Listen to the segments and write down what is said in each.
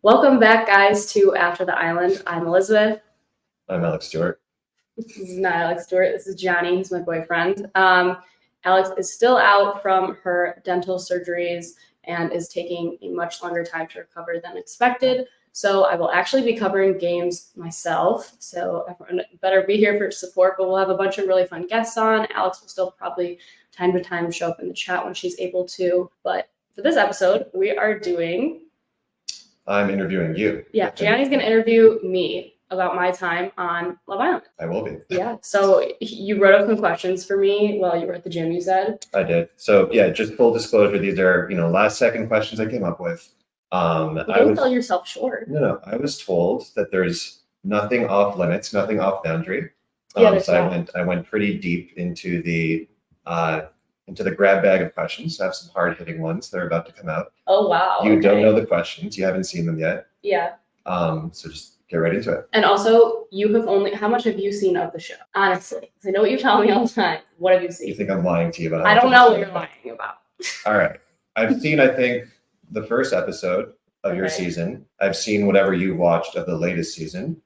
Welcome back, guys, to After the Island. I'm Elizabeth. I'm Alex Stewart. This is not Alex Stewart. This is Gianni. He's my boyfriend. Alex is still out from her dental surgeries and is taking a much longer time to recover than expected. So I will actually be covering games myself. So everyone better be here for support, but we'll have a bunch of really fun guests on. Alex will still probably time to time show up in the chat when she's able to. But for this episode, we are doing... I'm interviewing you. Yeah, Gianni's going to interview me about my time on Love Island. I will be. Yeah, so you wrote up some questions for me while you were at the gym, you said? I did. So yeah, just full disclosure, these are, last second questions I came up with. Don't sell yourself short. No, I was told that there's nothing off limits, nothing off boundary. So I went pretty deep into the grab bag of questions. I have some hard hitting ones that are about to come out. Oh wow. You don't know the questions. You haven't seen them yet. Yeah. So just get right into it. And also, how much have you seen of the show? Honestly, because I know what you tell me all the time. What have you seen? You think I'm lying to you about? I don't know what you're lying about. All right. I've seen, I think, the first episode of your season. I've seen whatever you watched of the latest season.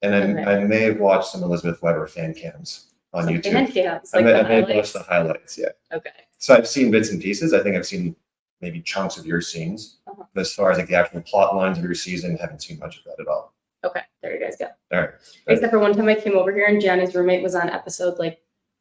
And I may have watched some Elizabeth Weber fan cams on YouTube. Fan cams, I may have watched the highlights, yeah. Okay. So I've seen bits and pieces. I think I've seen maybe chunks of your scenes. But as far as the actual plot lines of your season, haven't seen much of that at all. Okay, there you guys go. All right. Except for one time I came over here and Gianni's roommate was on episode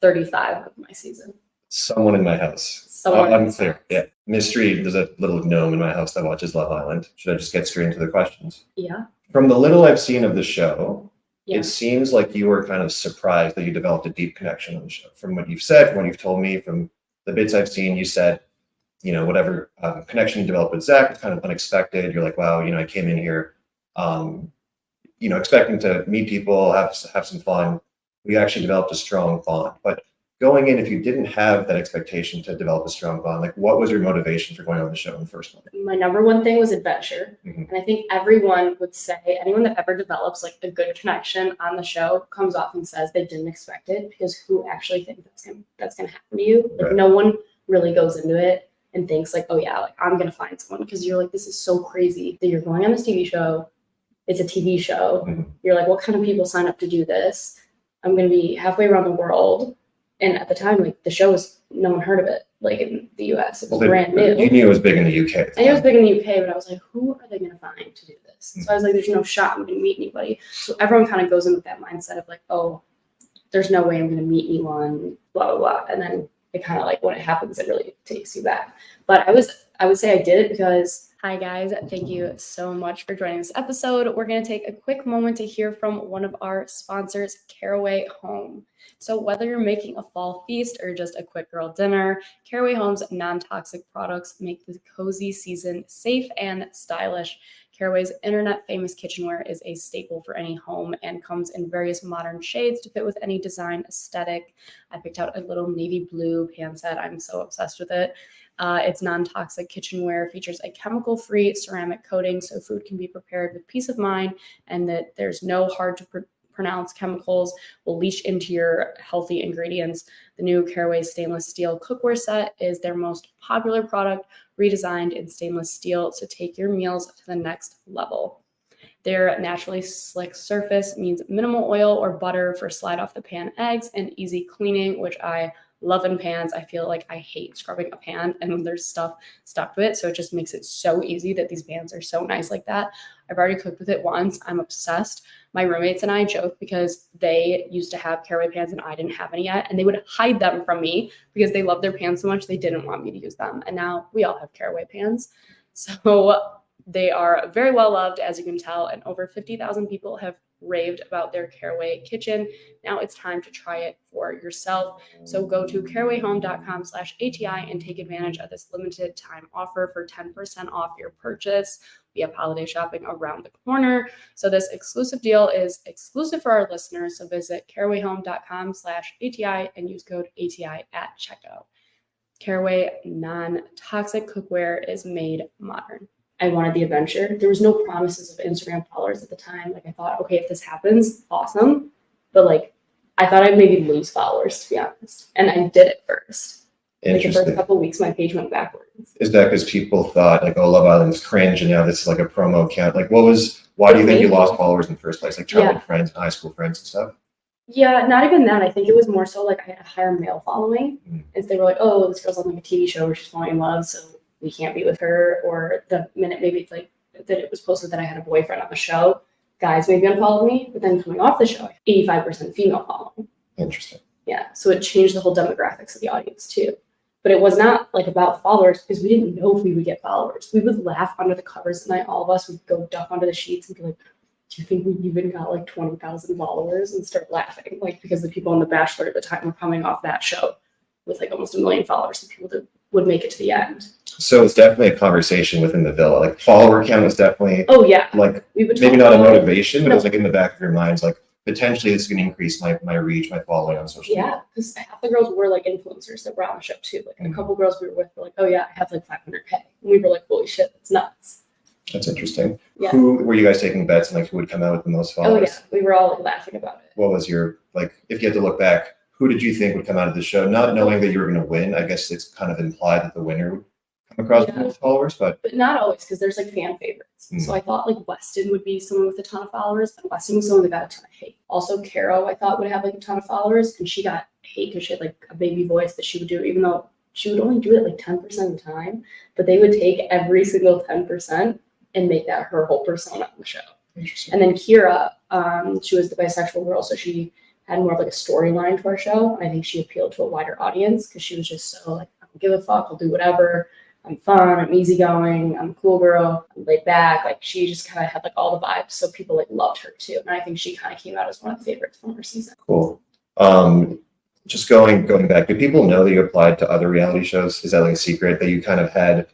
35 of my season. Someone in my house. Unclear. Yeah. Mystery. There's a little gnome in my house that watches Love Island. Should I just get straight into the questions? Yeah. From the little I've seen of the show, it seems like you were kind of surprised that you developed a deep connection on the show. From what you've said, from what you've told me, from the bits I've seen, you said, whatever connection you developed with Zach was kind of unexpected. You're like, wow, I came in here, expecting to meet people, have some fun. We actually developed a strong bond. But going in, if you didn't have that expectation to develop a strong bond, like what was your motivation for going on the show in the first one? My number one thing was adventure. And I think everyone would say, anyone that ever develops like a good connection on the show comes off and says they didn't expect it, because who actually thinks that's gonna happen to you? Like no one really goes into it and thinks like, oh yeah, like I'm gonna find someone, because you're like, this is so crazy that you're going on this TV show. It's a TV show. You're like, what kind of people sign up to do this? I'm gonna be halfway around the world. And at the time, like the show no one heard of it. Like in the US, it was brand new. You knew it was big in the UK. I knew it was big in the UK, but I was like, who are they gonna find to do this? So I was like, there's no shot I'm gonna meet anybody. So everyone kind of goes in with that mindset of like, oh, there's no way I'm gonna meet anyone, blah blah blah. And then it kind of like when it happens, it really takes you back. But I would say I did it because, hi guys, thank you so much for joining this episode. We're gonna take a quick moment to hear from one of our sponsors, Caraway Home. So whether you're making a fall feast or just a quick girl dinner, Caraway Home's non-toxic products make the cozy season safe and stylish. Caraway's internet-famous kitchenware is a staple for any home and comes in various modern shades to fit with any design aesthetic. I picked out a little navy blue pan set. I'm so obsessed with it. Its non-toxic kitchenware features a chemical-free ceramic coating so food can be prepared with peace of mind, and that there's no hard to pronounce chemicals will leach into your healthy ingredients. The new Caraway stainless steel cookware set is their most popular product, redesigned in stainless steel to take your meals to the next level. Their naturally slick surface means minimal oil or butter for slide off the pan eggs and easy cleaning, which I love in pans. I feel like I hate scrubbing a pan and when there's stuff stuck to it. So it just makes it so easy that these pans are so nice like that. I've already cooked with it once. I'm obsessed. My roommates and I joke because they used to have Caraway pans and I didn't have any yet. And they would hide them from me because they loved their pans so much they didn't want me to use them. And now we all have Caraway pans. So they are very well loved, as you can tell. And over 50,000 people have raved about their Caraway kitchen. Now it's time to try it for yourself. So go to carawayhome.com/ATI and take advantage of this limited time offer for 10% off your purchase. We have holiday shopping around the corner. So this exclusive deal is exclusive for our listeners. So visit carawayhome.com/ATI and use code ATI at checkout. Caraway non-toxic cookware is made modern. I wanted the adventure. There was no promises of Instagram followers at the time. Like I thought, okay, if this happens, awesome. But like, I thought I'd maybe lose followers, to be honest. And I did it first. Like the first couple of weeks, my page went backwards. Is that because people thought like, oh, Love Island's cringe, and now this is like a promo account? Like, why do you think you lost followers in the first place? Like childhood friends, high school friends and stuff? Yeah, not even that. I think it was more so like I had a higher male following. And they were like, oh, this girl's on like a TV show where she's falling in love, so we can't be with her. Or the minute maybe it's like that it was posted that I had a boyfriend on the show, guys maybe unfollowed me, but then coming off the show, 85% female following. Interesting. Yeah, so it changed the whole demographics of the audience too. But it was not like about followers because we didn't know if we would get followers. We would laugh under the covers at night. All of us would go duck under the sheets and be like, do you think we even got like 20,000 followers? And start laughing, like because the people on The Bachelor at the time were coming off that show with like almost 1 million followers, and people that would make it to the end. So it's definitely a conversation within the villa. Like follower count was definitely like we would maybe not a motivation, but it was like in the back of your minds, like potentially this can increase my reach, my following on social media. Yeah, because half the girls were like influencers that were on the show too. Like a couple girls we were with were like, oh yeah, I have like 500K. And we were like, holy shit, that's nuts. That's interesting. Yeah. Who were you guys taking bets on, like who would come out with the most followers? Oh yeah, we were all like laughing about it. What was your, like, if you had to look back, who did you think would come out of the show? Not knowing that you were going to win, I guess it's kind of implied that the winner would come across with most followers, but not always, because there's like fan favorites. So I thought like Weston would be someone with a ton of followers, and Weston was someone that got a ton of hate. Also, Caro I thought would have like a ton of followers, and she got hate because she had like a baby voice that she would do, even though she would only do it like 10% of the time. But they would take every single 10% and make that her whole persona on the show. And then Kira, she was the bisexual girl, so she had more of like a storyline to our show. And I think she appealed to a wider audience because she was just so like, I don't give a fuck, I'll do whatever. I'm fun, I'm easygoing, I'm a cool girl, I'm laid back. Like she just kind of had like all the vibes. So people like loved her too. And I think she kind of came out as one of the favorites from her season. Cool. Just going back, do people know that you applied to other reality shows? Is that like a secret that you kind of had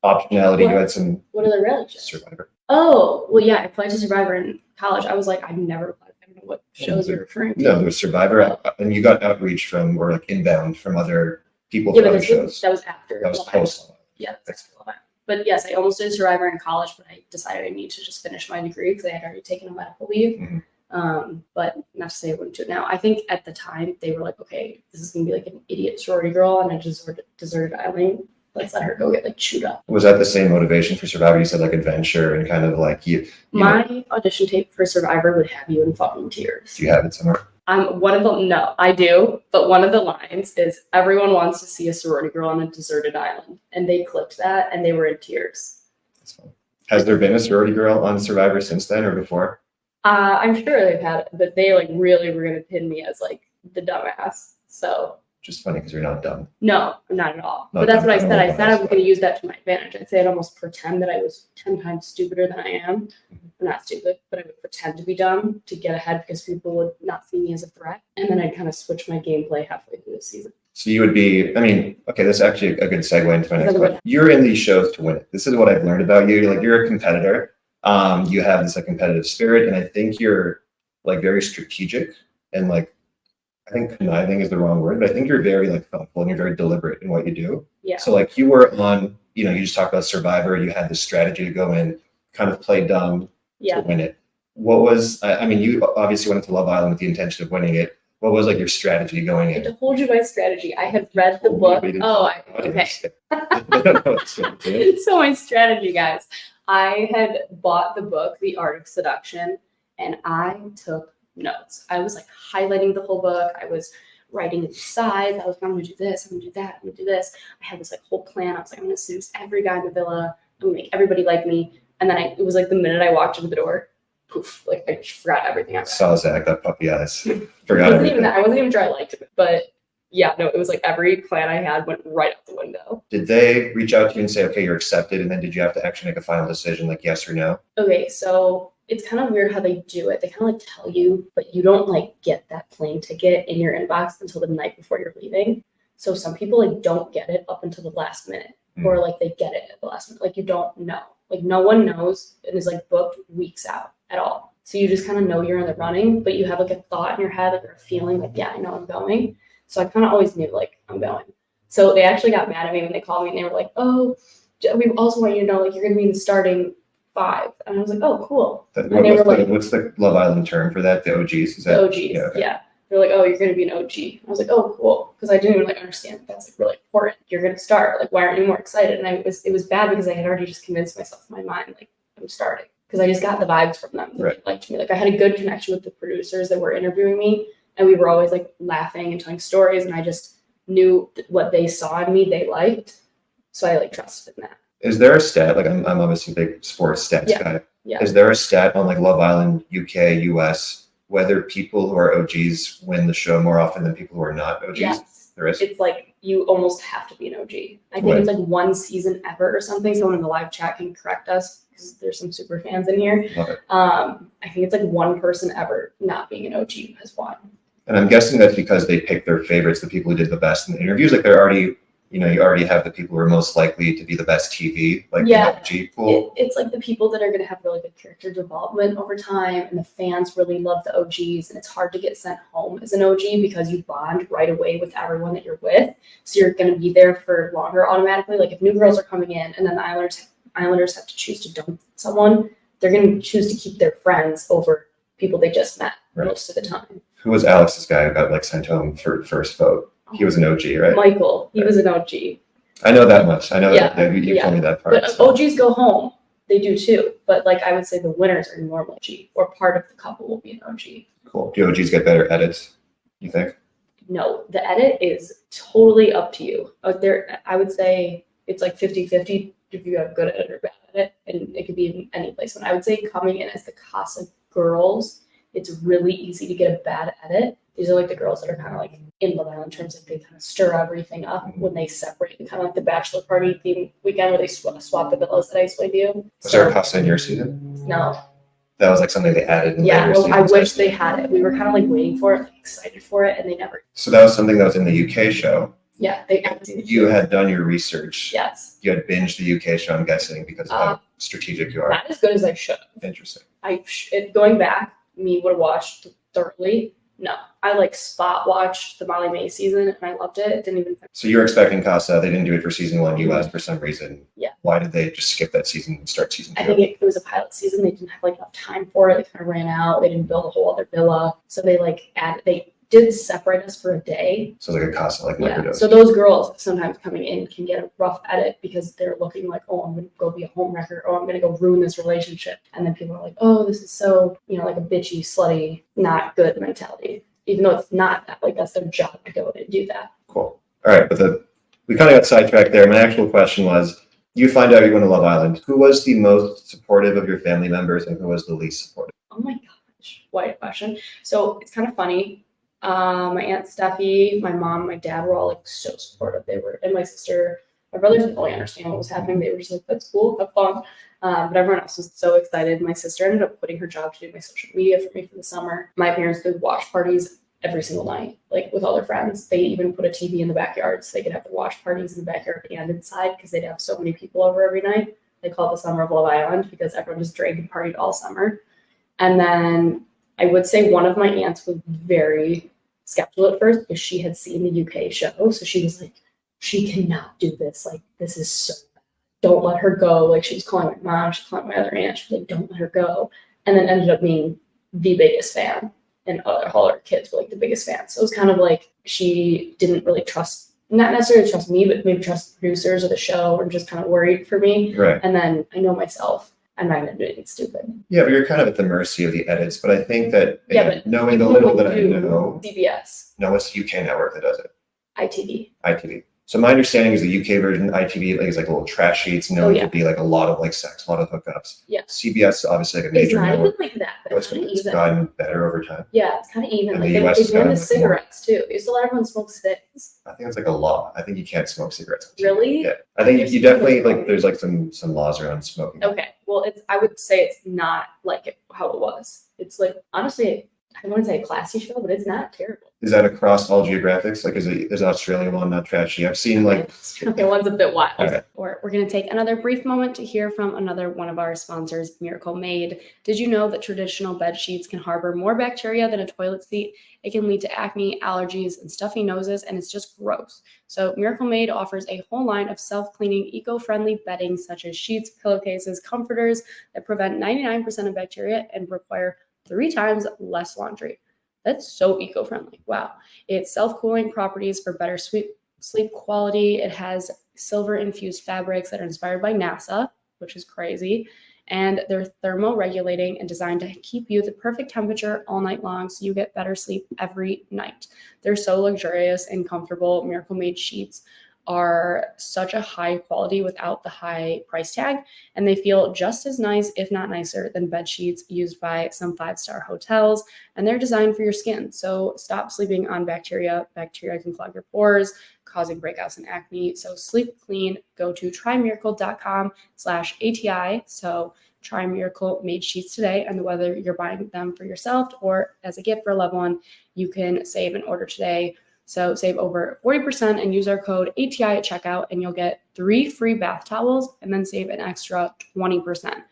optionality? You had some. What are the reality shows? Survivor. Oh, well, yeah, I applied to Survivor in college. I was like, I've never applied. I don't know what shows you're referring to. No, there was Survivor, and you got outreach from, or like inbound from other people Yeah, from but other shows. that was after. That was post. Yeah, that's cool. But yes, I almost did Survivor in college, but I decided I need to just finish my degree because I had already taken a medical leave. But not to say I wouldn't do it now. I think at the time they were like, okay, this is gonna be like an idiot sorority girl on a deserted island. Let's let her go get like chewed up. Was that the same motivation for Survivor? You said like adventure and kind of like my audition tape for Survivor would have you in fucking tears. Do you have it somewhere? One of them, no, I do. But one of the lines is everyone wants to see a sorority girl on a deserted island. And they clipped that and they were in tears. That's fun. Has there been a sorority girl on Survivor since then or before? I'm sure they've had it, but they like really were going to pin me as like the dumbass. So. Just funny because you're not dumb. No, not at all. But that's what I said. I said I was going to use that to my advantage. I'd say I'd almost pretend that I was 10 times stupider than I am. I'm not stupid, but I would pretend to be dumb to get ahead because people would not see me as a threat. And then I'd kind of switch my gameplay halfway through the season. So you would be, I mean, okay, that's actually a good segue into my next question. You're in these shows to win it. This is what I've learned about you. Like you're a competitor. You have this like competitive spirit, and I think you're like very strategic and like, I think conniving is the wrong word, but I think you're very like thoughtful and you're very deliberate in what you do. Yeah. So like you were on, you just talked about Survivor. You had this strategy to go in, kind of play dumb to win it. What was, I mean, you obviously went into Love Island with the intention of winning it. What was like your strategy going in? I told you my strategy. I had read the book. Okay. So my strategy, guys, I had bought the book, The Art of Seduction, and I took notes. I was like highlighting the whole book. I was writing it sides. I was like, I'm gonna do this, I'm gonna do that, I'm gonna do this. I had this like whole plan. I was like, I'm gonna seduce every guy in the villa. I'm gonna make everybody like me. And then it was like the minute I walked into the door, poof, like I just forgot everything I read. Saw Zach, that puppy eyes. Forgot everything. I wasn't even sure I liked it, but yeah, no, it was like every plan I had went right out the window. Did they reach out to you and say, okay, you're accepted? And then did you have to actually make a final decision, like yes or no? Okay, so it's kind of weird how they do it. They kind of like tell you, but you don't like get that plane ticket in your inbox until the night before you're leaving. So some people like don't get it up until the last minute, or like they get it at the last minute. Like you don't know. Like no one knows. It is like booked weeks out at all. So you just kind of know you're in the running, but you have like a thought in your head, like, or a feeling like, yeah, I know I'm going. So I kind of always knew like I'm going. So they actually got mad at me when they called me and they were like, oh, we also want you to know like you're going to be in the starting 5. And I was like, oh, cool. What's the Love Island term for that? The OGs? Is that the OGs? Yeah. Okay. Yeah. They're like, oh, you're going to be an OG. I was like, oh, cool. Because I didn't even like understand that's like really important. You're going to start. Like, why aren't you more excited? And it was bad because I had already just convinced myself in my mind, like, I'm starting. Because I just got the vibes from them that they liked me. Like, I had a good connection with the producers that were interviewing me. And we were always like laughing and telling stories. And I just knew what they saw in me, they liked. So I like trusted in that. Is there a stat? Like, I'm obviously a big sports stats guy. Yeah. Is there a stat on like Love Island, UK, US, whether people who are OGs win the show more often than people who are not OGs? Yes. There is. It's like you almost have to be an OG. I think it's like one season ever or something. Someone in the live chat can correct us because there's some super fans in here. Love it. I think it's like one person ever not being an OG has won. And I'm guessing that's because they pick their favorites, the people who did the best in the interviews. Like they're already, you already have the people who are most likely to be the best TV, like the OG pool. It's like the people that are going to have really good character development over time, and the fans really love the OGs, and it's hard to get sent home as an OG because you bond right away with everyone that you're with, so you're going to be there for longer automatically. Like if new girls are coming in and then the Islanders have to choose to dump someone, they're going to choose to keep their friends over people they just met most of the time. Who was Alex's guy who got like sent home for first vote? He was an OG, right? Michael, he was an OG. I know that much. I know that you told me that part. But OGs go home. They do too. But like I would say the winners are normally OG, or part of the couple will be an OG. Cool. Do OGs get better edits, you think? No, the edit is totally up to you. I would say it's like 50-50 if you have good edit or bad edit, and it could be in any placement. I would say coming in as the Casa girls, it's really easy to get a bad edit. These are like the girls that are kind of like in Love Island in terms of they kind of stir everything up when they separate, kind of like the bachelor party theme weekend where they swap the villas that I explained to you. Was there a Casa in your season? No. That was like something they added in later seasons. I wish they had it. We were kind of like waiting for it, like excited for it, and they never. So that was something that was in the UK show. Yeah, you had done your research. Yes. You had binged the UK show, I'm guessing, because of how strategic you are. Not as good as I should. Interesting. Going back, me would have watched thoroughly. No, I like spot watched the Molly May season and I loved it. It didn't even. So you were expecting Casa. They didn't do it for season 1 US for some reason. Yeah. Why did they just skip that season and start season 2? I think it was a pilot season. They didn't have like enough time for it. They kind of ran out. They didn't build a whole other villa. So they did separate us for a day. So it's like a Casa, like microdose. So those girls sometimes coming in can get a rough edit because they're looking like, oh, I'm going to go be a homewrecker, or I'm going to go ruin this relationship. And then people are like, oh, this is so, like a bitchy, slutty, not good mentality. Even though it's not that, like that's their job to go in and do that. Cool. All right, but we kind of got sidetracked there. My actual question was, you find out you're going to Love Island. Who was the most supportive of your family members and who was the least supportive? Oh my gosh, what a question. So it's kind of funny. My Aunt Steffi, my mom, my dad were all like so supportive. They were, and my sister, my brothers didn't really understand what was happening. They were just like, that's cool, have fun. But everyone else was so excited. My sister ended up quitting her job to do my social media for me for the summer. My parents did watch parties every single night, like with all their friends. They even put a TV in the backyard so they could have the watch parties in the backyard and inside because they'd have so many people over every night. They call it the Summer of Love Island because everyone just drank and partied all summer. And then I would say one of my aunts was very skeptical at first because she had seen the UK show. So she was like, she cannot do this. Like, this is so bad. Don't let her go. Like, she was calling my mom. She was calling my other aunt. She was like, don't let her go. And then ended up being the biggest fan. And all her kids were like the biggest fans. So it was kind of like she didn't really not necessarily trust me, but maybe trust the producers of the show, or just kind of worried for me. Right. And then I know myself. I'm not going to do anything stupid. Yeah, but you're kind of at the mercy of the edits. But I think that but knowing the little that I know. CBS. No, it's the UK network that does it. ITV. So my understanding is the UK version, ITV, is like little trash sheets. It could be like a lot of like sex, a lot of hookups. Yeah. CBS obviously like a major network. It's not even like that. It's gotten better over time. Yeah, it's kind of even. And like the US they ban the like cigarettes too. You still let everyone smoke cigs. I think it's like a law. I think you can't smoke cigarettes. Really? Yeah. I think you definitely there's like some laws around smoking. Okay. Well, I would say it's not like how it was. It's like, honestly, I don't want to say a classy show, but it's not terrible. Is that across all geographics? Like, there's an Australian one, not trashy? I've seen like. Okay, one's a bit wild. Okay. We're going to take another brief moment to hear from another one of our sponsors, Miracle Made. Did you know that traditional bed sheets can harbor more bacteria than a toilet seat? It can lead to acne, allergies, and stuffy noses, and it's just gross. So Miracle Made offers a whole line of self-cleaning, eco-friendly bedding, such as sheets, pillowcases, comforters that prevent 99% of bacteria and require 3 times less laundry. That's so eco-friendly. Wow. It's self-cooling properties for better sleep quality. It has silver-infused fabrics that are inspired by NASA, which is crazy. And they're thermoregulating and designed to keep you the perfect temperature all night long so you get better sleep every night. They're so luxurious and comfortable. Miracle Made sheets are such a high quality without the high price tag, and they feel just as nice, if not nicer, than bed sheets used by some 5-star hotels, and they're designed for your skin. So stop sleeping on bacteria. Bacteria can clog your pores, causing breakouts and acne. So sleep clean. Go to trymiracle.com/ATI. So try Miracle Made sheets today, and whether you're buying them for yourself or as a gift for a loved one, you can save and order today. So save over 40% and use our code ATI at checkout, and you'll get 3 free bath towels and then save an extra 20%.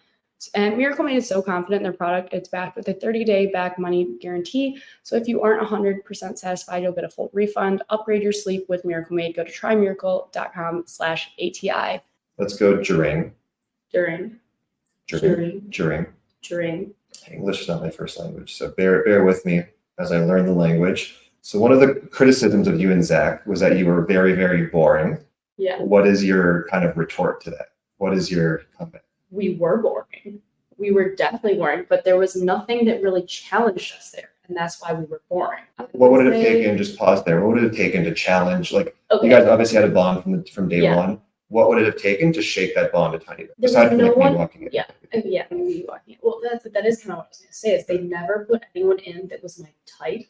And Miracle Made is so confident in their product. It's backed with a 30-day back money guarantee. So if you aren't 100% satisfied, you'll get a full refund. Upgrade your sleep with Miracle Made. Go to trymiracle.com/ATI. Let's go During. During. English is not my first language, so bear with me as I learn the language. So one of the criticisms of you and Zach was that you were very, very boring. Yeah. What is your kind of retort to that? What is your comeback? We were boring. We were definitely boring, but there was nothing that really challenged us there. And that's why we were boring. What would it have taken, just pause there, what would it have taken to challenge, like, you guys obviously had a bond from day one. What would it have taken to shake that bond a tiny bit? Aside from me walking in. Me walking in. Well, that is kind of what I was going to say, is they never put anyone in that was my type.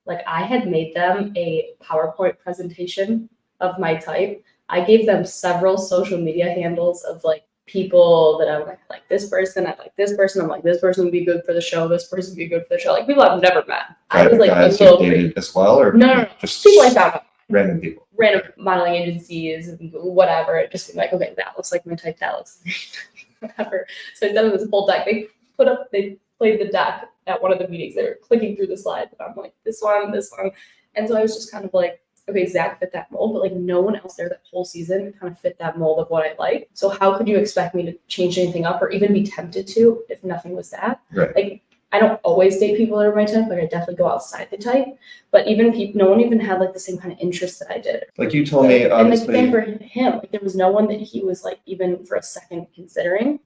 Like, I had made them a PowerPoint presentation of my type. I gave them several social media handles of like people that I'm like this person, I like this person, I'm like, this person would be good for the show, this person would be good for the show. Like, people I've never met. I was like guys you dated as well, or no, just people I found out. Random people. Random modeling agencies, whatever. It just seemed like, okay, that looks like my type, that looks whatever. So instead of this whole deck, they played the deck at one of the meetings. They were clicking through the slides, and I'm like, this one. And so I was just kind of like, okay, Zach fit that mold, but like no one else there that whole season kind of fit that mold of what I like. So how could you expect me to change anything up or even be tempted to if nothing was that? Right. Like, I don't always date people that are my type. Like, I definitely go outside the type. But even no one even had like the same kind of interests that I did. Like you told me, obviously. And the same for him. Like, there was no one that he was like even for a second considering.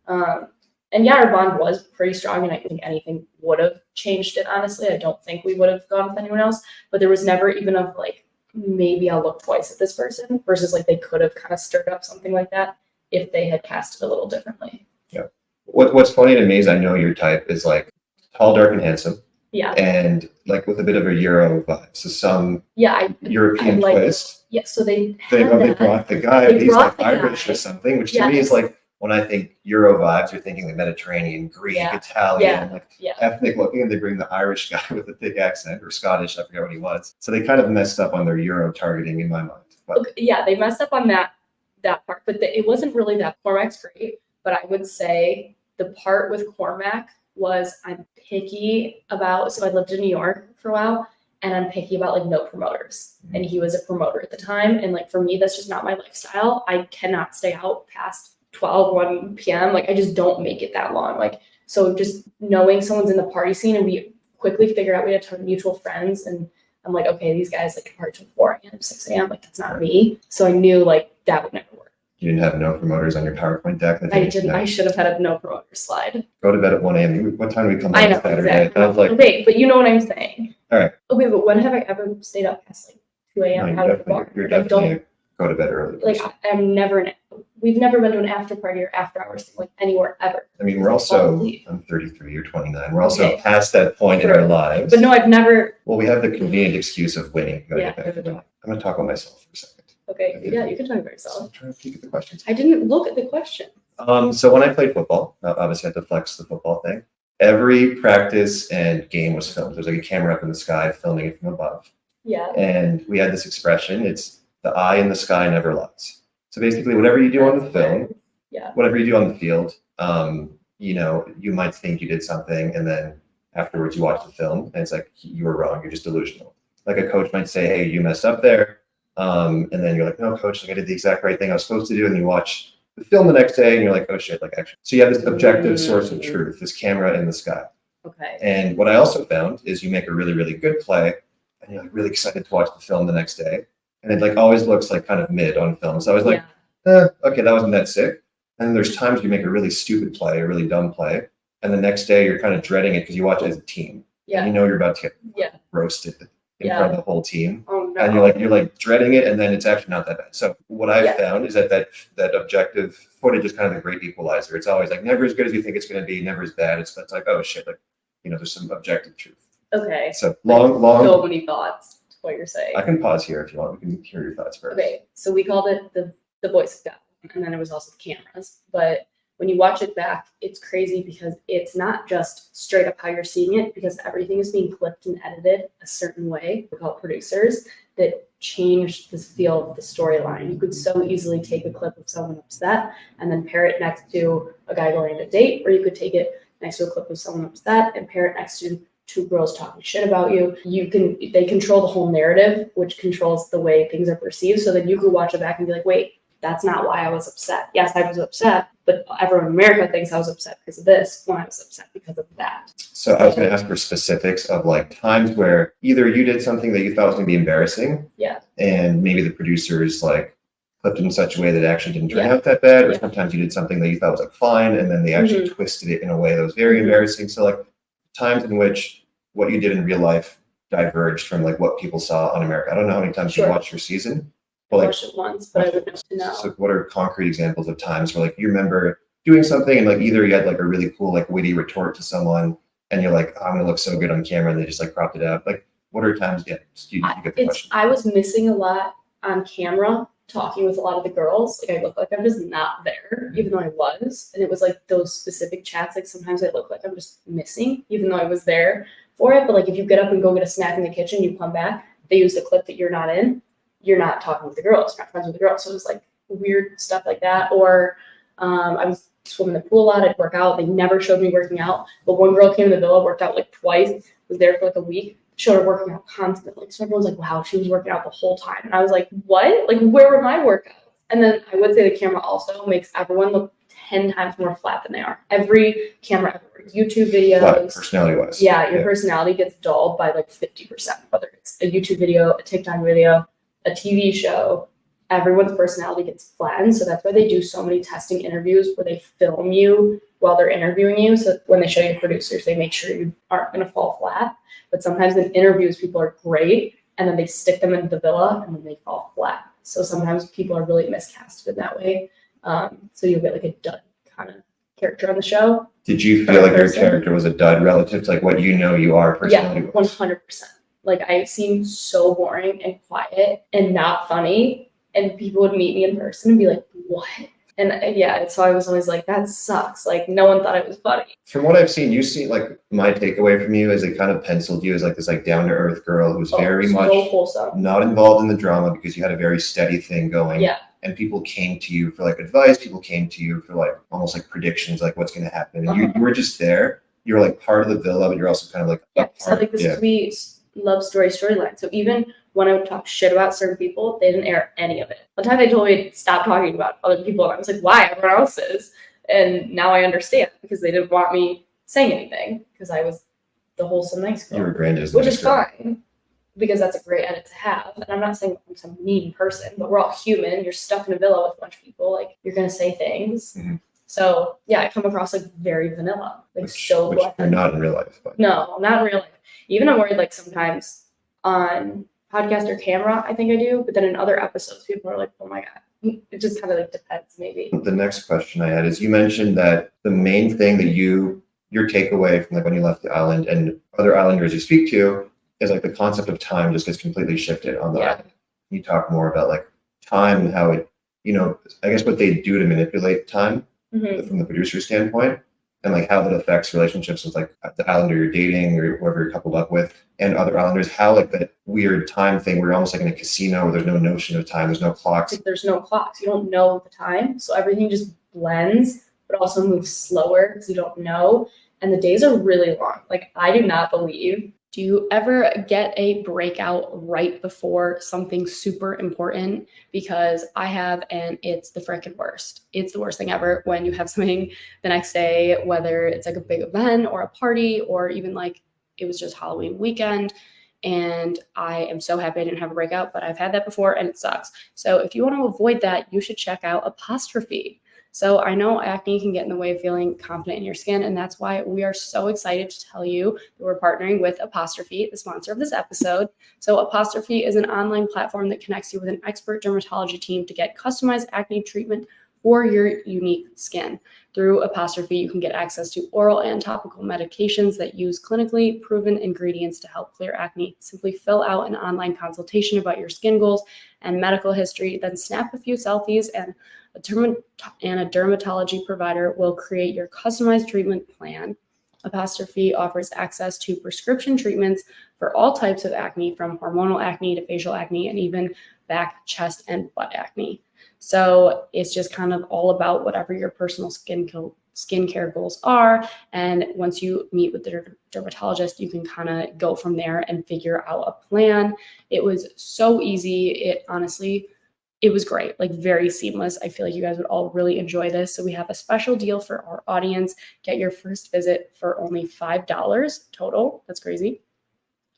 And yeah, our bond was pretty strong, and I think anything would have changed it, honestly. I don't think we would have gone with anyone else. But there was never even of like, maybe I'll look twice at this person, versus like they could have kind of stirred up something like that if they had cast it a little differently. Yeah. What's funny to me is I know your type is like tall, dark, and handsome. Yeah. And like with a bit of a Euro vibe. So some European twist. Yeah. So they brought the guy, he's like Irish or something, which to me is like, when I think Euro vibes, you're thinking the Mediterranean, Greek, Italian, ethnic looking, and they bring the Irish guy with a thick accent, or Scottish, I forget what he was. So they kind of messed up on their Euro targeting in my mind. But, okay, yeah, they messed up on that part, but it wasn't really that. Cormac's great, but I would say the part with Cormac was I'm picky about, so I lived in New York for a while, and I'm picky about like no promoters. Mm-hmm. And he was a promoter at the time. And like, for me, that's just not my lifestyle. I cannot stay out past 1 p.m. Like, I just don't make it that long. Like, so just knowing someone's in the party scene, and we quickly figured out we had a ton of mutual friends, and I'm like, okay, these guys like party till 4 a.m., 6 a.m. Like, that's not me. So I knew like that would never work. You didn't have no promoters on your PowerPoint deck? I didn't. I should have had a no promoter slide. Go to bed at 1 a.m. What time do we come on Saturday? Exactly. I was like, okay, but you know what I'm saying. All right. Okay, but when have I ever stayed up past like 2 a.m. out of the bar? You're definitely go to bed early. Like, we've never been to an after party or after hours thing, like anywhere ever. I mean, we're also, I'm 33, you're 29. We're also past that point in our lives. But no, I've never. Well, we have the convenient excuse of winning. I'm going to talk about myself for a second. Okay, yeah, you can talk about yourself. I'm trying to peek at the questions. I didn't look at the question. So when I played football, obviously I had to flex the football thing. Every practice and game was filmed. There's like a camera up in the sky filming it from above. Yeah. And we had this expression, it's the eye in the sky never lies. So basically, whatever you do on the film, whatever you do on the field, you might think you did something, and then afterwards you watch the film, and it's like, you were wrong, you're just delusional. Like a coach might say, hey, you messed up there. And then you're like, no, coach, like I did the exact right thing I was supposed to do. And you watch the film the next day, and you're like, oh shit, like actually. So you have this objective source of truth, this camera in the sky. Okay. And what I also found is you make a really, really good play and you're like really excited to watch the film the next day. And it like always looks like kind of mid on film. So I was like, okay, that wasn't that sick. And then there's times you make a really stupid play, a really dumb play. And the next day you're kind of dreading it because you watch it as a team. Yeah. And you know you're about to get roasted in front of the whole team. Oh, no. And you're like dreading it, and then it's actually not that bad. So what I've found is that objective footage is kind of a great equalizer. It's always like never as good as you think it's going to be, never as bad. It's like, oh shit, like there's some objective truth. Okay. So long. So many thoughts to what you're saying. I can pause here if you want. We can hear your thoughts first. Okay. So we called it the voice of God, and then it was also the cameras. But when you watch it back, it's crazy because it's not just straight up how you're seeing it, because everything is being clipped and edited a certain way. We call it producers that change the feel of the storyline. You could so easily take a clip of someone upset and then pair it next to a guy going on a date, or you could take it next to a clip of someone upset and pair it next to two girls talking shit about you. They control the whole narrative, which controls the way things are perceived. So then you could watch it back and be like, wait, that's not why I was upset. Yes, I was upset, but everyone in America thinks I was upset because of this when I was upset because of that. So I was going to ask for specifics of like times where either you did something that you thought was going to be embarrassing, and maybe the producers like clipped it in such a way that it actually didn't turn out that bad, or sometimes you did something that you thought was like fine, and then they actually twisted it in a way that was very embarrassing. So like times in which what you did in real life diverged from like what people saw on America. I don't know how many times you watched your season. I watched it once, but I would have to know. So what are concrete examples of times where like you remember doing something and like either you had like a really cool like witty retort to someone and you're like, oh, I'm gonna look so good on camera, and they just like cropped it out. Like what are times? Yeah, you get the question. I was missing a lot on camera, talking with a lot of the girls. Like I look like I'm just not there, even though I was. And it was like those specific chats. Like sometimes I look like I'm just missing, even though I was there for it. But like if you get up and go get a snack in the kitchen, you come back, they use the clip that you're not in. You're not talking with the girls, you're not friends with the girls. So it was like weird stuff like that. Or I was swimming in the pool a lot, I'd work out. They never showed me working out. But one girl came to the villa, worked out like twice, was there for like a week, showed her working out constantly. So everyone's like, wow, she was working out the whole time. And I was like, what? Like, where were my workouts? And then I would say the camera also makes everyone look 10 times more flat than they are. Every camera, YouTube videos. Personality-wise. Yeah, your personality gets dulled by like 50%, whether it's a YouTube video, a TikTok video, a TV show, everyone's personality gets flattened. So that's why they do so many testing interviews where they film you while they're interviewing you. So when they show you the producers, they make sure you aren't going to fall flat. But sometimes in interviews, people are great, and then they stick them into the villa, and then they fall flat. So sometimes people are really miscasted in that way. So you'll get like a dud kind of character on the show. Did you feel like your character was a dud relative to like what you know you are personality? Yeah, 100%. Like I seem so boring and quiet and not funny, and people would meet me in person and be like, what? And so I was always like, that sucks. Like no one thought it was funny. From what I've seen, you see like my takeaway from you is they kind of penciled you as like this like down to earth girl who's very much wholesome, not involved in the drama because you had a very steady thing going. Yeah. And people came to you for like advice. People came to you for like almost like predictions, like what's going to happen. And you were just there. You're like part of the villa, but you're also kind of like so like this sweet love storyline. So even when I would talk shit about certain people, they didn't air any of it. One time they told me to stop talking about other people, and I was like, why? Everyone else is. And now I understand, because they didn't want me saying anything because I was the wholesome nice girl. You were grand as which is fine, because that's a great edit to have. And I'm not saying I'm some mean person, but we're all human. You're stuck in a villa with a bunch of people. Like you're gonna say things. Mm-hmm. So yeah, I come across like very vanilla, like which so. You're not in real life. But. No, not in real life. Even I'm worried like sometimes on podcast or camera, I think I do, but then in other episodes, people are like, oh my God. It just kind of like depends, maybe. The next question I had is you mentioned that the main thing that your takeaway from like when you left the island and other islanders you speak to is like the concept of time just gets completely shifted on the island. You talk more about like time and how it, I guess what they do to manipulate time from the producer standpoint, and like how that affects relationships with like the islander you're dating or whoever you're coupled up with and other islanders, how like that weird time thing where you're almost like in a casino where there's no notion of time, there's no clocks. There's no clocks. You don't know the time. So everything just blends, but also moves slower because you don't know. And the days are really long. Like I do not believe Do you ever get a breakout right before something super important? Because I have, and it's the freaking worst. It's the worst thing ever when you have something the next day, whether it's like a big event or a party, or even like it was just Halloween weekend. And I am so happy I didn't have a breakout, but I've had that before and it sucks. So if you want to avoid that, you should check out Apostrophe. So I know acne can get in the way of feeling confident in your skin, and that's why we are so excited to tell you that we're partnering with Apostrophe, the sponsor of this episode. So Apostrophe is an online platform that connects you with an expert dermatology team to get customized acne treatment for your unique skin. Through Apostrophe, you can get access to oral and topical medications that use clinically proven ingredients to help clear acne. Simply fill out an online consultation about your skin goals and medical history, then snap a few selfies, and a dermatology provider will create your customized treatment plan. Apostrophe offers access to prescription treatments for all types of acne, from hormonal acne to facial acne, and even back, chest, and butt acne. So it's just kind of all about whatever your personal skincare goals are. And once you meet with the dermatologist, you can kind of go from there and figure out a plan. It was so easy. It was great, like very seamless. I feel like you guys would all really enjoy this. So we have a special deal for our audience. Get your first visit for only $5 total. That's crazy.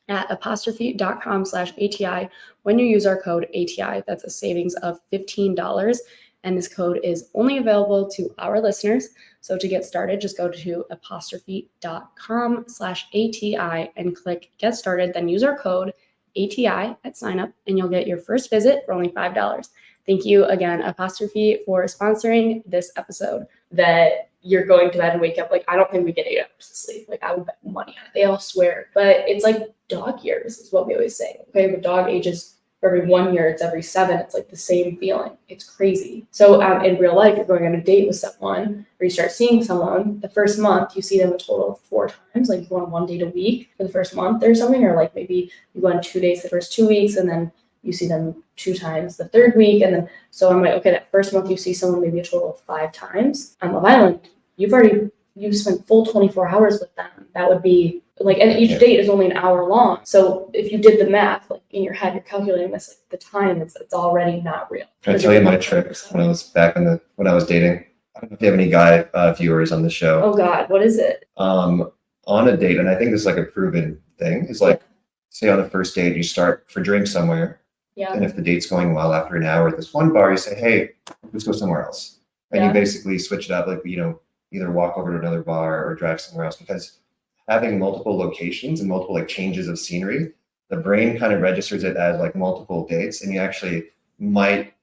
At apostrophe.com/ATI. When you use our code ATI, that's a savings of $15. And this code is only available to our listeners. So to get started, just go to apostrophe.com/ATI and click get started. Then use our code ATI at sign up, and you'll get your first visit for only $5. Thank you again, Apostrophe, for sponsoring this episode. That you're going to bed and wake up, like, I don't think we get 8 hours of sleep. Like, I would bet money on it. They all swear. But it's like dog years is what we always say. Okay, the dog ages for every 1 year, it's every 7. It's like the same feeling. It's crazy. So in real life, you're going on a date with someone, or you start seeing someone. The first month, you see them a total of 4 times. Like, you go on 1 date a week for the first month or something, or like maybe you go on 2 dates the first 2 weeks, and then you see them 2 times the third week. And then, so I'm like, okay, that first month you see someone maybe a total of 5 times. On Love Island, you've spent full 24 hours with them. That would be like, and each date is only an hour long. So if you did the math, like in your head, you're calculating this, like the time, it's already not real. Can I tell you my trick when I was when I was dating? I don't know if you have any guy viewers on the show. Oh God, what is it? On a date, and I think this is like a proven thing, is like, say on the first date, you start for drinks somewhere. Yeah. And if the date's going well, after an hour at this one bar, you say, hey, let's go somewhere else. And you basically switch it up, like, either walk over to another bar or drive somewhere else, because having multiple locations and multiple like changes of scenery, the brain kind of registers it as like multiple dates, and you actually might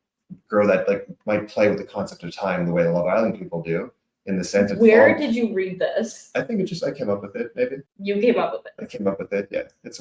grow that, like might play with the concept of time the way the Love Island people do, in the sense of where did you read this? I think I came up with it, maybe. You came up with it. I came up with it, yeah. It's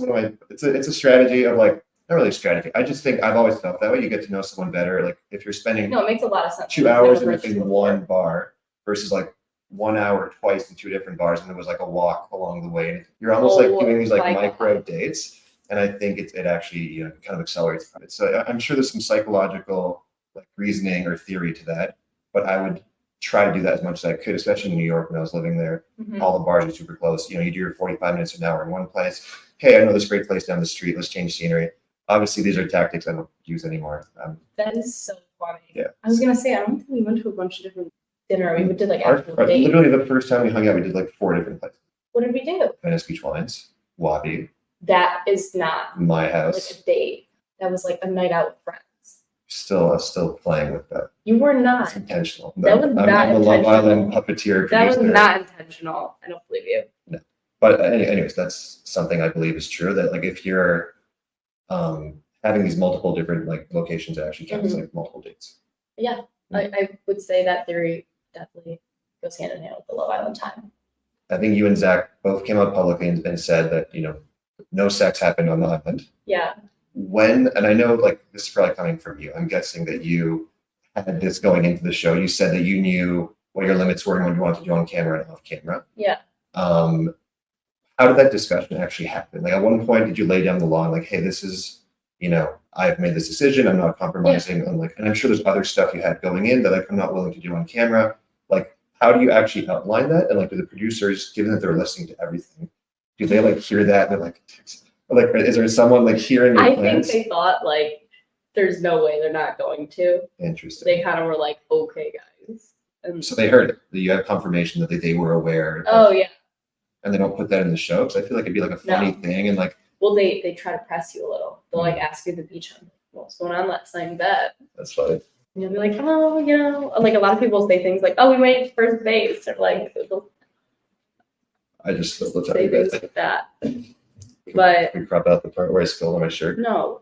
a strategy of like, not really a strategy. I just think I've always felt that way. You get to know someone better. Like if you're spending it makes a lot of sense. 2 hours in one bar versus like 1 hour twice in 2 different bars, and it was like a walk along the way. And you're almost like doing these like micro dates. And I think it actually kind of accelerates it. So I'm sure there's some psychological like reasoning or theory to that, but I would try to do that as much as I could, especially in New York when I was living there. Mm-hmm. All the bars are super close. You do your 45 minutes an hour in one place. Hey, I know this great place down the street. Let's change scenery. Obviously, these are tactics I don't use anymore. That is so funny. Yeah. I was gonna say, I don't think we went to a bunch of different dinner. We did like actual dates. Literally, the first time we hung out, we did like 4 different places. What did we do? Venice Beach Wines, Wabi. That is not my house. Like a date. That was like a night out with friends. Still playing with that. You were not. It's intentional. That was not I'm intentional. a Love Island puppeteer. That was not intentional. I don't believe you. No. But anyways, that's something I believe is true. That like if you're having these multiple different like locations, it actually counts like multiple dates. Yeah, I would say that theory definitely goes hand in hand with the Love Island time. I think you and Zach both came out publicly and said that no sex happened on the island. Yeah. And I know like this is probably coming from you. I'm guessing that you had this going into the show. You said that you knew what your limits were and what you wanted to do on camera and off camera. Yeah. How did that discussion actually happen? Like at one point, did you lay down the law and like, hey, this is, I've made this decision. I'm not compromising on like, and I'm sure there's other stuff you had going in that like I'm not willing to do on camera. Like, how do you actually outline that? And like, do the producers, given that they're listening to everything, Do they like hear that? And they're like, is there someone like hearing your I plans? think they thought like, there's no way they're not going to. Interesting. They kind of were like, okay, guys. And so they heard it. You have confirmation that they were aware. Oh yeah. And they don't put that in the show because I feel like it'd be like a funny thing and like. Well, they try to press you a little. They'll like ask you at the beach, what's going on last night in bed? That's funny. And you'll be like, oh, like a lot of people say things like, oh, we made first base, or like. I just say things like that. But we crop out the part where I spilled on my shirt. No,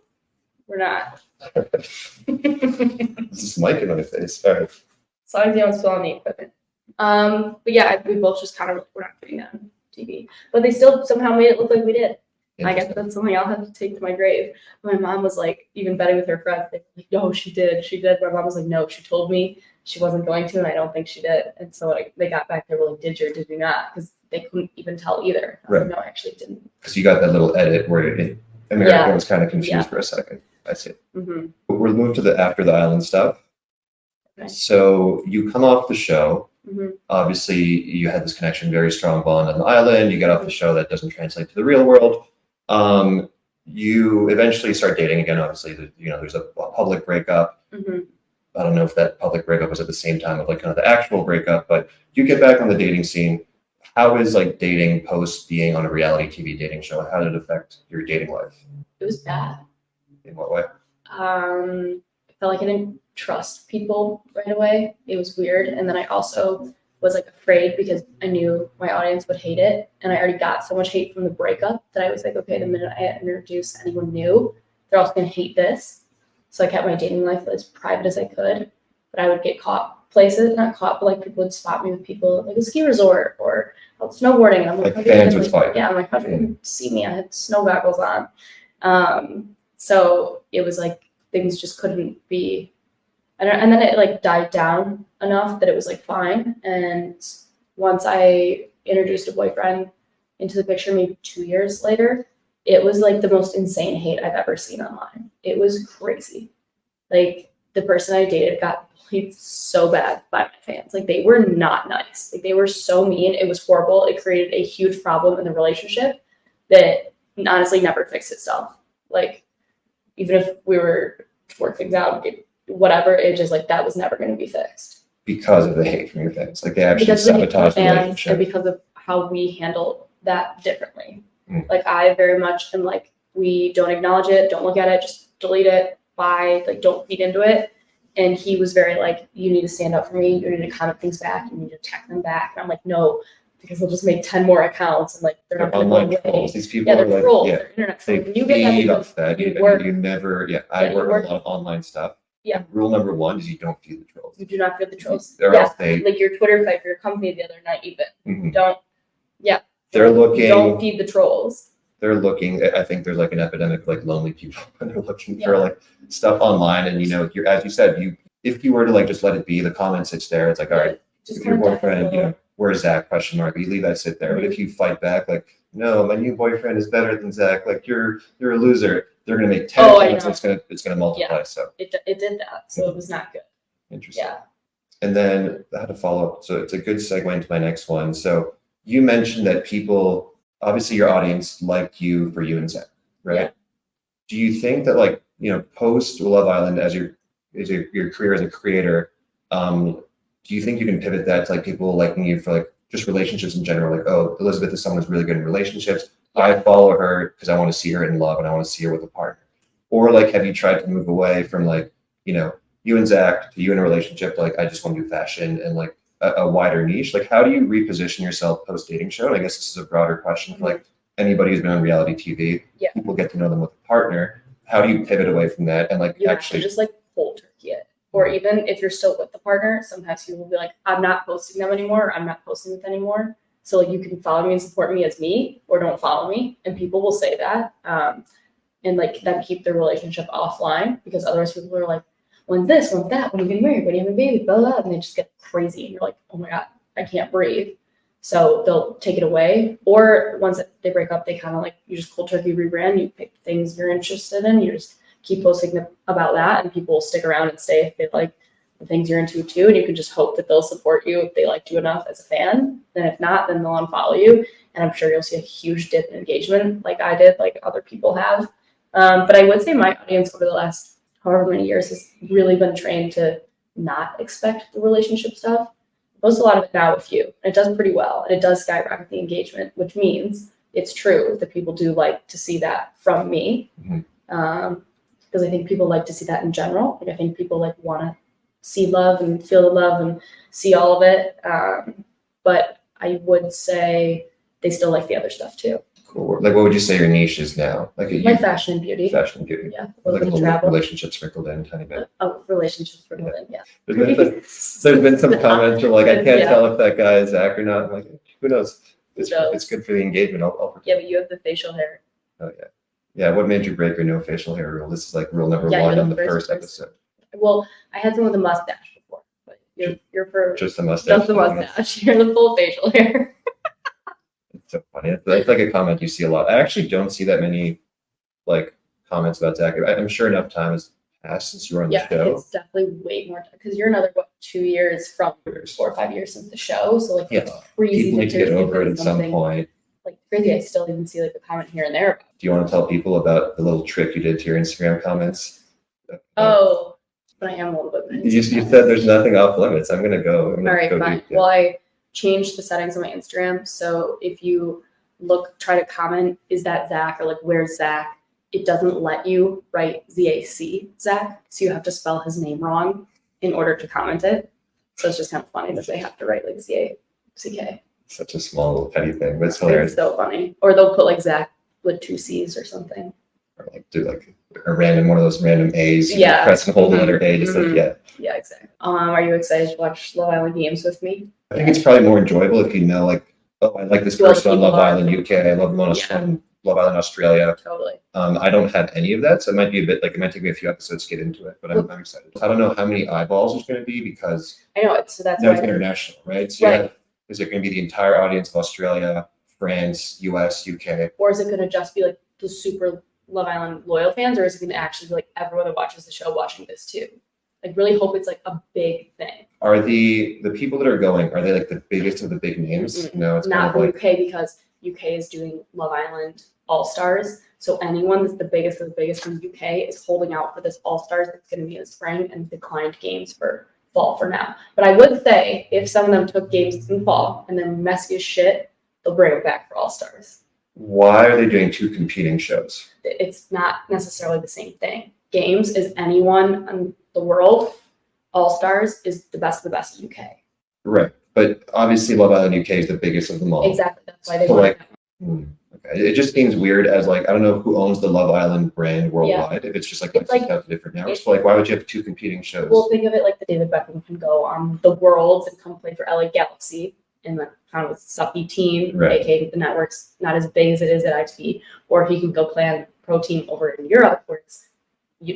we're not. This is mic in my face. All right. As long as you don't spill on the equipment. But yeah, we both just kind of we're not putting that on TV. But they still somehow made it look like we did. I guess that's something I'll have to take to my grave. My mom was like, even betting with her friends, they were like, no, she did. My mom was like, no, she told me she wasn't going to, and I don't think she did. And so like, they got back, they were like, did you or did you not? Because they couldn't even tell either. I was like, no, I actually didn't. Because you got that little edit where America was kind of confused for a second. I see. Mm-hmm. We'll move to the after the island stuff. Okay. So you come off the show. Mm-hmm. Obviously, you had this connection, very strong bond on the island. You get off the show, that doesn't translate to the real world. You eventually start dating again. Obviously, there's a public breakup. Mm-hmm. I don't know if that public breakup was at the same time of like kind of the actual breakup, but you get back on the dating scene. How is like dating post being on a reality TV dating show? How did it affect your dating life? It was bad. In what way? I felt like I didn't trust people right away. It was weird. And then I also was like afraid because I knew my audience would hate it. And I already got so much hate from the breakup that I was like, okay, the minute I introduce anyone new, they're also going to hate this. So I kept my dating life as private as I could. But I would get caught places, not caught, but like people would spot me with people at like a ski resort or out snowboarding. And I'm like, fans would spot you. Yeah, I'm like, how do you see me? I had snow goggles on. So it was like things just couldn't be. And then it like died down enough that it was like fine. And once I introduced a boyfriend into the picture, maybe 2 years later, it was like the most insane hate I've ever seen online. It was crazy. Like the person I dated got bullied so bad by my fans. Like they were not nice. Like they were so mean. It was horrible. It created a huge problem in the relationship that honestly never fixed itself. Like even if we were to work things out, whatever, it just like that was never going to be fixed because of the hate from your fans. Like they actually sabotaged the relationship, and because of how we handle that differently. Like I very much am like, we don't acknowledge it, don't look at it, just delete it, bye, like don't feed into it. And he was very like, you need to stand up for me, you need to comment things back, you need to check them back. And I'm like, no, because they'll just make 10 more accounts and like they're not going to go away. These people are like, trolls, they're internet trolls. You get that. You never, I work on a lot of online stuff. Yeah. Rule number one is you don't feed the trolls. You do not feed the trolls. Or else they like your Twitter fight for your company the other night, even. Mm-hmm. Don't. Yeah. They're looking. Don't feed the trolls. They're looking. I think there's like an epidemic of like lonely people, and they're looking for like stuff online. And you're as you said, if you were to like just let it be, the comment sits there. It's like, all right, just your boyfriend, where's Zach? Question mark. You leave that sit there. Mm-hmm. But if you fight back, like, no, my new boyfriend is better than Zach. Like you're a loser. They're gonna make 10 comments. It's gonna multiply. Yeah. So it did that. So it was not good. Interesting. Yeah. And then I had to follow up. So it's a good segue into my next one. So you mentioned that people, obviously your audience liked you for you and Zach, right? Yeah. Do you think that like, post Love Island as your career as a creator, do you think you can pivot that to like people liking you for like just relationships in general? Like, oh, Elizabeth is someone who's really good in relationships. Yeah. I follow her because I want to see her in love and I want to see her with a partner. Or like, have you tried to move away from like, you and Zach to you in a relationship, like I just want to do fashion and like a wider niche? Like, how do you reposition yourself post dating show? And I guess this is a broader question for like anybody who's been on reality TV. Yeah. People get to know them with a partner. How do you pivot away from that and like actually just like cold turkey it? Or even if you're still with the partner, sometimes people will be like, I'm not posting them anymore. Or I'm not posting with anymore. So like you can follow me and support me as me, or don't follow me. And people will say that, and like then keep their relationship offline, because otherwise people are like, when's this, when's that, when are you getting married, when are you having a baby, blah, blah, and they just get crazy. And you're like, oh my God, I can't breathe. So they'll take it away. Or once they break up, they kind of like, you just cold turkey rebrand, you pick things you're interested in, you just keep posting about that, and people will stick around and stay if they like the things you're into too. And you can just hope that they'll support you if they liked you enough as a fan. Then if not, then they'll unfollow you. and I'm sure you'll see a huge dip in engagement like I did, like other people have. But I would say my audience over the last however many years has really been trained to not expect the relationship stuff. I post a lot of it now with you, and it does pretty well, and it does skyrocket the engagement, which means it's true that people do like to see that from me. Because I think people like to see that in general. Like I think people like want to see love and feel the love and see all of it. But I would say they still like the other stuff too. Cool. Like, what would you say your niche is now? Like, My fashion and beauty. Fashion and beauty. Yeah. Like a little relationship sprinkled in a tiny bit. Oh, relationships sprinkled in, yeah. There's been some comments where like, I can't tell if that guy is Zach or not. I'm like, who knows? It's good for the engagement. Yeah, but you have the facial hair. Oh, yeah. Yeah, what made you break your no facial hair rule? This is like rule number one in the first episode. Well, I had some with a mustache before, but you're for just the mustache. Just the mustache. You're the full facial hair. It's so funny. That's like a comment you see a lot. I actually don't see that many like comments about Zach. I'm sure enough time has passed since you were on the show. Yeah, it's definitely way more because you're another 2 years from 4 or 5 years since the show. So like it's crazy. People need to get over it at some point. Like crazy, I still even see like a comment here and there. Do you want to tell people about the little trick you did to your Instagram comments? Oh, but I am a little bit. You said there's nothing off limits. I'm gonna go. All right, fine. Well, I changed the settings on my Instagram, so if you try to comment, is that Zach or like where's Zach? It doesn't let you write ZAC Zach, so you have to spell his name wrong in order to comment it. So it's just kind of funny that they have to write like ZACK. Such a small little petty thing, but it's hilarious. It's so funny. Or they'll put like Zach with 2 C's or something. Or like do like a one of those random A's. Yeah. Press and hold the letter A, just like, yeah. Yeah, exactly. Are you excited to watch Love Island games with me? I think it's probably more enjoyable if you know, like, oh, I like this person on Love Island UK. I love them on Love Island Australia. Totally. I don't have any of that, so it might be a bit like it might take me a few episodes to get into it, but I'm excited. I don't know how many eyeballs there's going to be because I know it's it's international, right? So right. Is it going to be the entire audience of Australia, France, US, UK? Or is it going to just be like the super Love Island loyal fans, or is it going to actually be like everyone that watches the show watching this too? Like really hope it's like a big thing. Are the people that are going, are they like the biggest of the big names? Mm-hmm. No, it's not from UK because UK is doing Love Island All-Stars. So anyone that's the biggest of the biggest from UK is holding out for this All-Stars that's going to be in the spring and declined games for fall for now. But I would say if some of them took games in fall and then messy as shit, they'll bring it back for All-Stars. Why are they doing 2 competing shows? It's not necessarily the same thing. Games is anyone in the world. All-Stars is the best of the best in UK. Right. But obviously Love Island UK is the biggest of them all. Exactly. That's why they want Okay. It just seems weird as like, I don't know who owns the Love Island brand worldwide. If it's just like, it's like different networks. So like, why would you have 2 competing shows? Well, think of it like the David Beckham can go on the Worlds and come play for LA Galaxy and like kind of a sucky team, right. aka the network's not as big as it is at ITV, or he can go play on pro team over in Europe where it's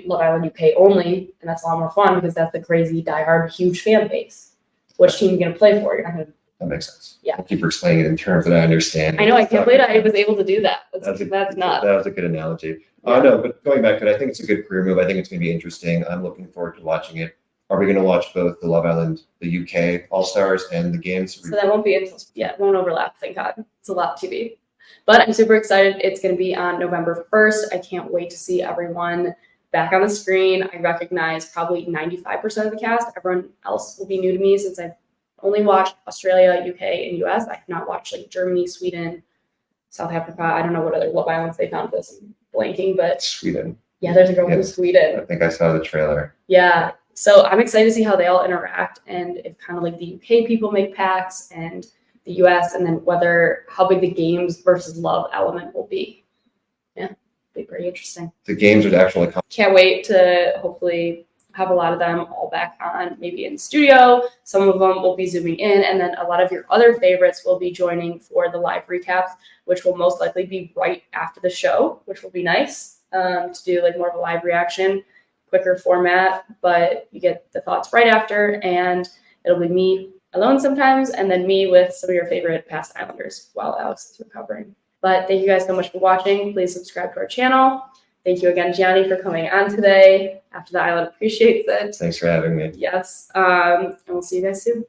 Love Island UK only, and that's a lot more fun because that's the crazy diehard huge fan base. Which team are you gonna play for? You're not gonna. That makes sense. Yeah. Thank you for explaining it in terms that I understand. I know. I can't believe I was able to do that. That's not. That was a good analogy. No, but going back to it, I think it's a good career move. I think it's going to be interesting. I'm looking forward to watching it. Are we going to watch both the Love Island, the UK All-Stars, and the games? So that won't be until it won't overlap. Thank God. It's a lot of TV. But I'm super excited. It's going to be on November 1st. I can't wait to see everyone back on the screen. I recognize probably 95% of the cast. Everyone else will be new to me since I've only watched Australia, UK, and US. I have not watched like Germany, Sweden, South Africa. I don't know what other Love Islands they found this. I'm blanking, but Sweden. Yeah, there's a girl from Sweden. I think I saw the trailer. Yeah. So I'm excited to see how they all interact and if kind of like the UK people make packs and the US, and then how big the games versus love element will be. Yeah, be pretty interesting. The games are actually. Can't wait to hopefully have a lot of them all back on, maybe in studio. Some of them will be zooming in, and then a lot of your other favorites will be joining for the live recaps, which will most likely be right after the show, which will be nice to do like more of a live reaction, quicker format, but you get the thoughts right after, and it'll be me alone sometimes, and then me with some of your favorite past Islanders while Alex is recovering. But thank you guys so much for watching. Please subscribe to our channel. Thank you again, Gianni, for coming on today. After the Island appreciates it. Thanks for having me. Yes. And we'll see you guys soon.